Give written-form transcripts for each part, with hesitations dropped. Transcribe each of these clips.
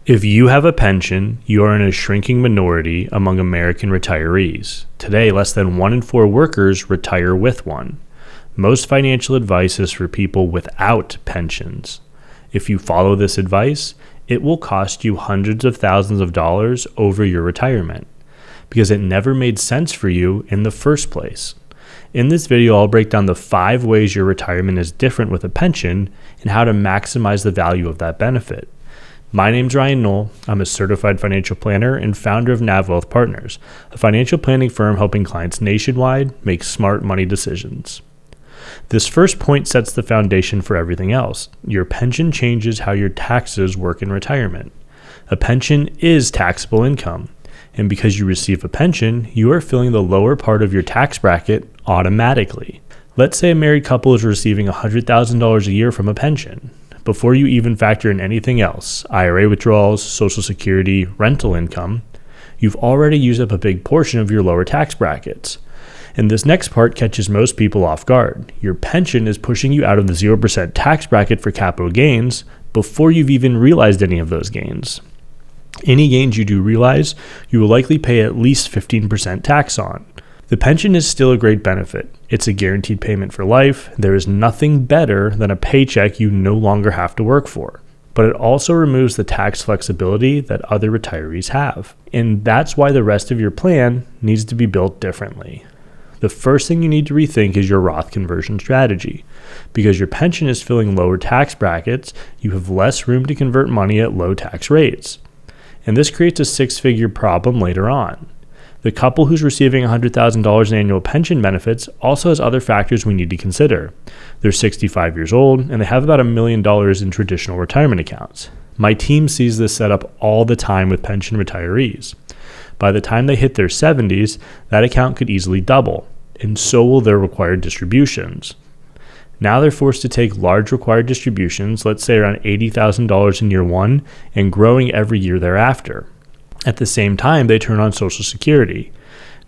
If you have a pension, you are in a shrinking minority among American retirees. Today, less than 1 in 4 workers retire with one. Most financial advice is for people without pensions. If you follow this advice, it will cost you hundreds of thousands of dollars over your retirement because it never made sense for you in the first place. In this video, I'll break down the 5 ways your retirement is different with a pension and how to maximize the value of that benefit. My name's Ryan Knoll. I'm a certified financial planner and founder of NAV Wealth Partners, a financial planning firm helping clients nationwide make smart money decisions. This first point sets the foundation for everything else. Your pension changes how your taxes work in retirement. A pension is taxable income, and because you receive a pension, you are filling the lower part of your tax bracket automatically. Let's say a married couple is receiving $100,000 a year from a pension. Before you even factor in anything else, IRA withdrawals, Social Security, rental income, you've already used up a big portion of your lower tax brackets. And this next part catches most people off guard. Your pension is pushing you out of the 0% tax bracket for capital gains before you've even realized any of those gains. Any gains you do realize, you will likely pay at least 15% tax on. The pension is still a great benefit. It's a guaranteed payment for life. There is nothing better than a paycheck you no longer have to work for. But it also removes the tax flexibility that other retirees have. And that's why the rest of your plan needs to be built differently. The first thing you need to rethink is your Roth conversion strategy. Because your pension is filling lower tax brackets, you have less room to convert money at low tax rates. And this creates a 6-figure problem later on. The couple who's receiving $100,000 in annual pension benefits also has other factors we need to consider. They're 65 years old, and they have about $1 million in traditional retirement accounts. My team sees this setup all the time with pension retirees. By the time they hit their 70s, that account could easily double, and so will their required distributions. Now they're forced to take large required distributions, let's say around $80,000 in year 1, and growing every year thereafter. At the same time, they turn on Social Security.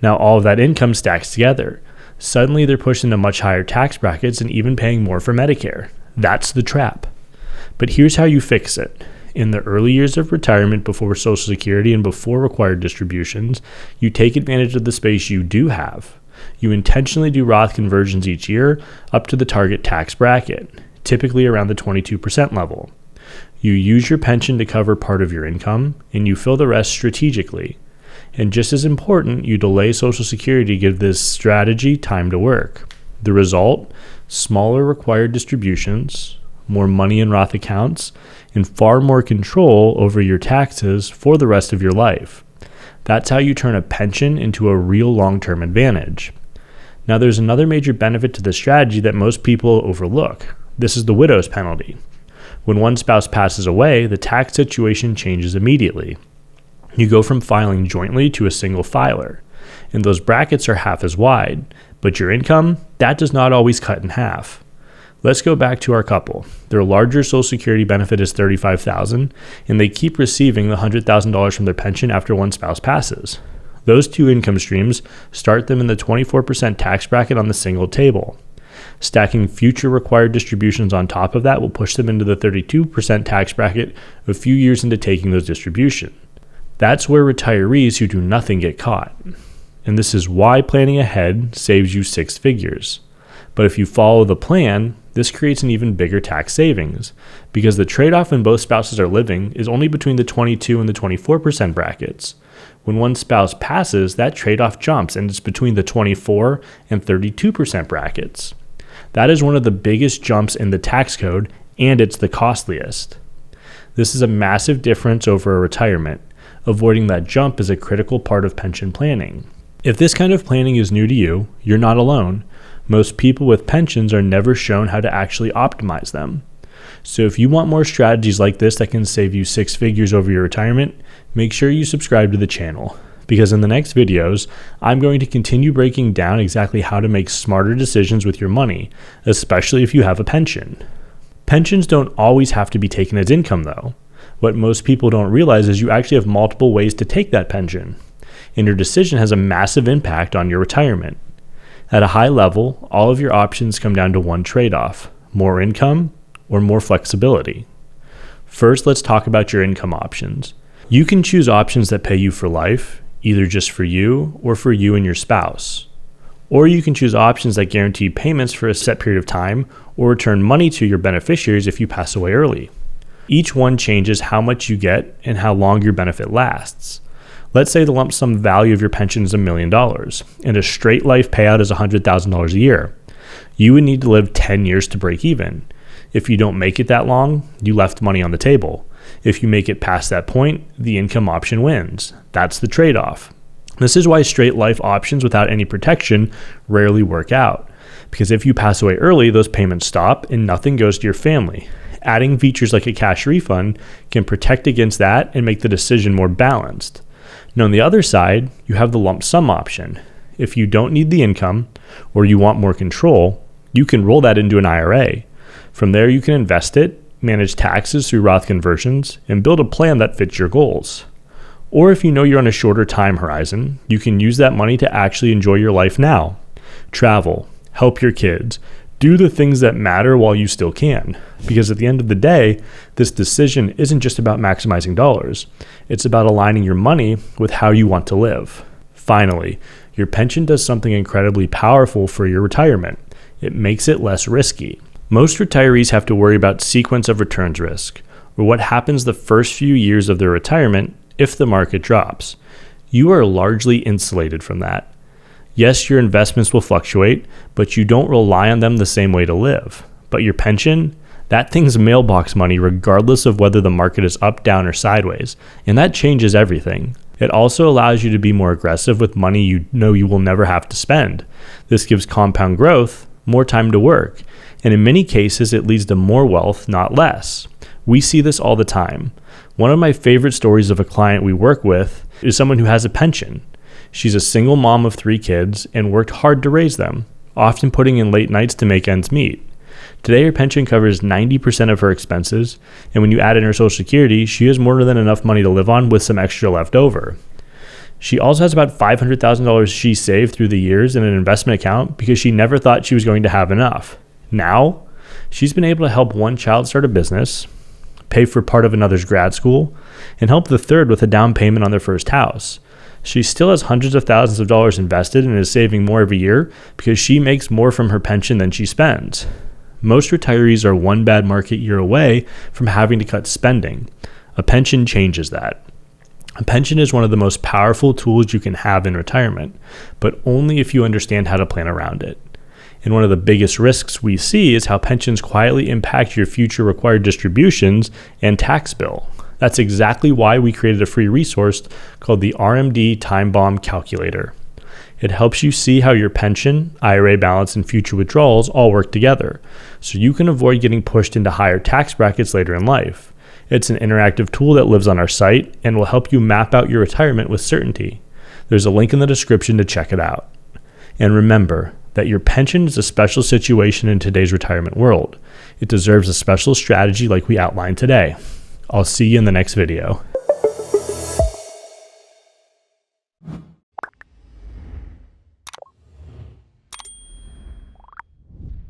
Now all of that income stacks together. Suddenly they're pushed into much higher tax brackets and even paying more for Medicare. That's the trap. But here's how you fix it. In the early years of retirement before Social Security and before required distributions, you take advantage of the space you do have. You intentionally do Roth conversions each year up to the target tax bracket, typically around the 22% level. You use your pension to cover part of your income, and you fill the rest strategically. And just as important, you delay Social Security to give this strategy time to work. The result? Smaller required distributions, more money in Roth accounts, and far more control over your taxes for the rest of your life. That's how you turn a pension into a real long-term advantage. Now, there's another major benefit to this strategy that most people overlook. This is the widow's penalty. When one spouse passes away, the tax situation changes immediately. You go from filing jointly to a single filer, and those brackets are half as wide, but your income, that does not always cut in half. Let's go back to our couple. Their larger Social Security benefit is $35,000, and they keep receiving the $100,000 from their pension after one spouse passes. Those two income streams start them in the 24% tax bracket on the single table. Stacking future required distributions on top of that will push them into the 32% tax bracket a few years into taking those distributions. That's where retirees who do nothing get caught. And this is why planning ahead saves you 6 figures. But if you follow the plan, this creates an even bigger tax savings, because the trade-off when both spouses are living is only between the 22 and the 24% brackets. When one spouse passes, that trade-off jumps and it's between the 24 and 32% brackets. That is one of the biggest jumps in the tax code, and it's the costliest. This is a massive difference over a retirement. Avoiding that jump is a critical part of pension planning. If this kind of planning is new to you, you're not alone. Most people with pensions are never shown how to actually optimize them. So if you want more strategies like this that can save you 6 figures over your retirement, make sure you subscribe to the channel. Because in the next videos, I'm going to continue breaking down exactly how to make smarter decisions with your money, especially if you have a pension. Pensions don't always have to be taken as income though. What most people don't realize is you actually have multiple ways to take that pension, and your decision has a massive impact on your retirement. At a high level, all of your options come down to one trade-off: more income or more flexibility. First, let's talk about your income options. You can choose options that pay you for life, either just for you or for you and your spouse. Or you can choose options that guarantee payments for a set period of time or return money to your beneficiaries if you pass away early. Each one changes how much you get and how long your benefit lasts. Let's say the lump sum value of your pension is $1 million and a straight life payout is $100,000 a year. You would need to live 10 years to break even. If you don't make it that long, you left money on the table. If you make it past that point, the income option wins. That's the trade-off. This is why straight life options without any protection rarely work out. Because if you pass away early, those payments stop and nothing goes to your family. Adding features like a cash refund can protect against that and make the decision more balanced. Now, on the other side, you have the lump sum option. If you don't need the income or you want more control, you can roll that into an IRA. From there, you can invest it, manage taxes through Roth conversions, and build a plan that fits your goals. Or if you know you're on a shorter time horizon, you can use that money to actually enjoy your life now. Travel, help your kids, do the things that matter while you still can. Because at the end of the day, this decision isn't just about maximizing dollars. It's about aligning your money with how you want to live. Finally, your pension does something incredibly powerful for your retirement. It makes it less risky. Most retirees have to worry about sequence of returns risk, or what happens the first few years of their retirement if the market drops. You are largely insulated from that. Yes, your investments will fluctuate, but you don't rely on them the same way to live. But your pension, that thing's mailbox money regardless of whether the market is up, down, or sideways, and that changes everything. It also allows you to be more aggressive with money you know you will never have to spend. This gives compound growth more time to work, and in many cases it leads to more wealth, not less. We see this all the time. One of my favorite stories of a client we work with is someone who has a pension. She's a single mom of 3 kids and worked hard to raise them, often putting in late nights to make ends meet. Today, her pension covers 90% of her expenses, and when you add in her Social Security, she has more than enough money to live on with some extra left over. She also has about $500,000 she saved through the years in an investment account because she never thought she was going to have enough. Now, she's been able to help one child start a business, pay for part of another's grad school, and help the third with a down payment on their first house. She still has hundreds of thousands of dollars invested and is saving more every year because she makes more from her pension than she spends. Most retirees are one bad market year away from having to cut spending. A pension changes that. A pension is one of the most powerful tools you can have in retirement, but only if you understand how to plan around it. And one of the biggest risks we see is how pensions quietly impact your future required distributions and tax bill. That's exactly why we created a free resource called the RMD Time Bomb Calculator. It helps you see how your pension, IRA balance, and future withdrawals all work together, so you can avoid getting pushed into higher tax brackets later in life. It's an interactive tool that lives on our site and will help you map out your retirement with certainty. There's a link in the description to check it out. And remember that your pension is a special situation in today's retirement world. It deserves a special strategy like we outlined today. I'll see you in the next video.